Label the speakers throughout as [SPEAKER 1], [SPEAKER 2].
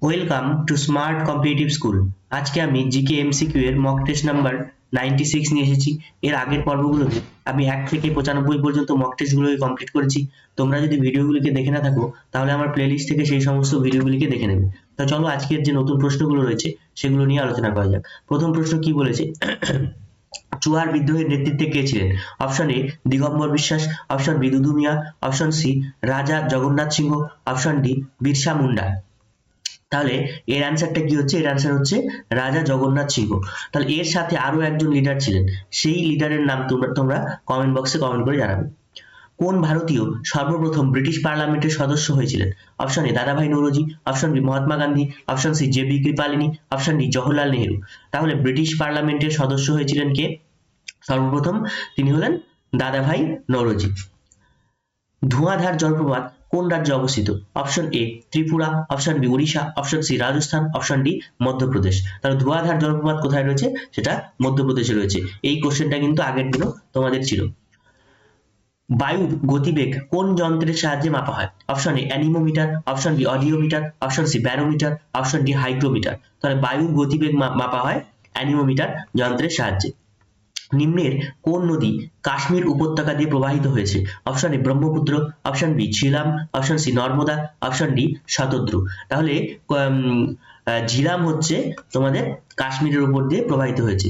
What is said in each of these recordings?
[SPEAKER 1] Welcome to smart competitive school. আজকে আমি GK MCQ এর মক টেস্ট নাম্বার 96 নিয়ে এসেছি। এর আগের পর্বগুলোতে আমি 1 থেকে 95 পর্যন্ত মক টেস্টগুলোকে কমপ্লিট করেছি। তোমরা যদি ভিডিওগুলিকে দেখে না থাকো তাহলে আমার প্লেলিস্ট থেকে সেই সমস্ত ভিডিওগুলিকে দেখে নেবে। তো চলো আজকের যে নতুন প্রশ্নগুলো রয়েছে সেগুলো নিয়ে আলোচনা করা যাক। প্রথম প্রশ্ন কি বলেছে? চুয়ার বিদ্রোহের নেতৃত্বে কে ছিলেন? অপশন এ দিগম্বর বিশ্বাস, অপশন বি দুদু মিয়া, অপশন সি রাজা জগন্নাথ সিংহ, অপশন ডি বিরসা মুন্ডা। তাহলে এর অ্যান্সারটা কি হচ্ছে? এর অ্যান্সার হচ্ছে রাজা জগন্নাথ সিংহ। তাহলে এর সাথে আরো একজন লিডার ছিলেন, সেই লিডারের নাম তোমরা কমেন্ট বক্সে কমেন্ট করে জানাবে। কোন ভারতীয় সর্বপ্রথম ব্রিটিশ পার্লামেন্টের সদস্য হয়েছিলেন? Option A Dadabhai Naoroji, option B Mahatma Gandhi, option C J B Kripalani, option D Jawaharlal Nehru. তাহলে ব্রিটিশ পার্লামেন্টের সদস্য হয়েছিলেন কে সর্বপ্রথম? তিনি হলেন দাদাভাই নৌরোজি। ধোঁয়াধার জলপ্রপাত কোন রাজ্যে অবস্থিত? Option A Tripura, option B Orissa, option C Rajasthan, option D Madhya Pradesh. তাহলে ধোঁয়াধার জলপ্রপাত কোথায় রয়েছে? সেটা মধ্যপ্রদেশে রয়েছে। এই কোশ্চেনটা কিন্তু আগের দিনও তোমাদের ছিল। বায়ুর গতিবেগ কোন যন্ত্রের সাহায্যে মাপা হয়? Option A anemometer, option B audiometer, option C barometer, option D hygrometer. তাহলে বায়ুর গতিবেগ মাপা হয় অ্যানিমোমিটার যন্ত্রের সাহায্যে। নিম্নের কোন নদী কাশ্মীর উপত্যকা দিয়ে প্রবাহিত হয়েছে? Option A Brahmaputra, option B Jhelum, option C Narmada, option D Shatadru. তাহলে ঝিলাম হচ্ছে তোমাদের কাশ্মীরের উপর দিয়ে প্রবাহিত হয়েছে।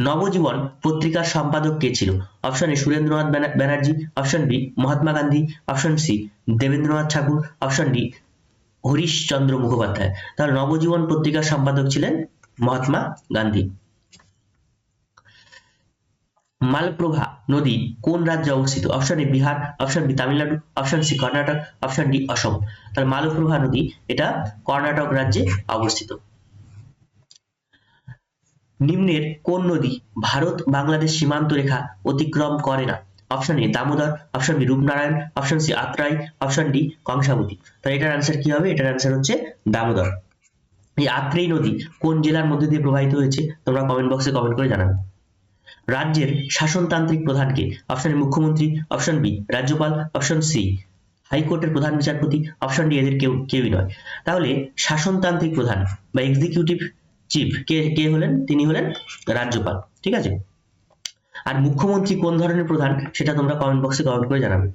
[SPEAKER 1] নবজীবন পত্রিকার সম্পাদক কে ছিল? Option A Surendranath Banerjee, option B Mahatma Gandhi, option C Debendranath Thakur, option D Harishchandra Mukhopadhyay. তাহলে নবজীবন পত্রিকার সম্পাদক ছিলেন মহাত্মা গান্ধী। মালপ্রভা নদী কোন রাজ্যে অবস্থিত? Option A Bihar, option B Tamil Nadu, option C Karnataka, option D Assam. তাহলে মালপ্রভা নদী এটা কর্ণাটক রাজ্যে অবস্থিত। নিম্নের কোন নদী ভারত বাংলাদেশ সীমান্ত রেখা অতিক্রম করে না? Option A Damodar, option B Rupnarayan, option C Atrai, option D Kangsabati. তাহলে এটার অ্যান্সার কি হবে? এটার অ্যান্সার হচ্ছে দামোদর। এই আত্রেই নদী কোন জেলার মধ্যে দিয়ে প্রবাহিত হয়েছে? তোমরা কমেন্ট বক্সে কমেন্ট করে জানাবে। রাজ্যের শাসনতান্ত্রিক প্রধানকে? অপশন এ মুখ্যমন্ত্রী, অপশন বি রাজ্যপাল, অপশন সি হাইকোর্টের প্রধান বিচারপতি, অপশন ডি এদের কেউই নয়। তাহলে শাসনতান্ত্রিক প্রধান বা এক্সিকিউটিভ চিফ কে হলেন? তিনি হলেন রাজ্যপাল। ঠিক আছে। আর মুখ্যমন্ত্রী কোন ধরনের প্রধান সেটা তোমরা কমেন্ট বক্সে কমেন্ট করে জানাবে।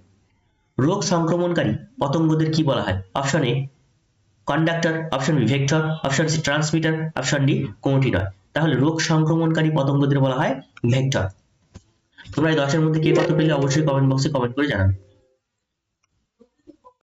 [SPEAKER 1] রোগ সংক্রমণকারী পতঙ্গদের কি বলা হয়? Option A conductor, option B vector, option C transmitter, option D কোনটি নয়। তাহলে রোগ সংক্রমণকারী পতঙ্গদের বলা হয় ভেক্টর। তোমরা এই 10 এর মধ্যে কে কত পেলে অবশ্যই কমেন্ট বক্সে কমেন্ট করে জানাবে।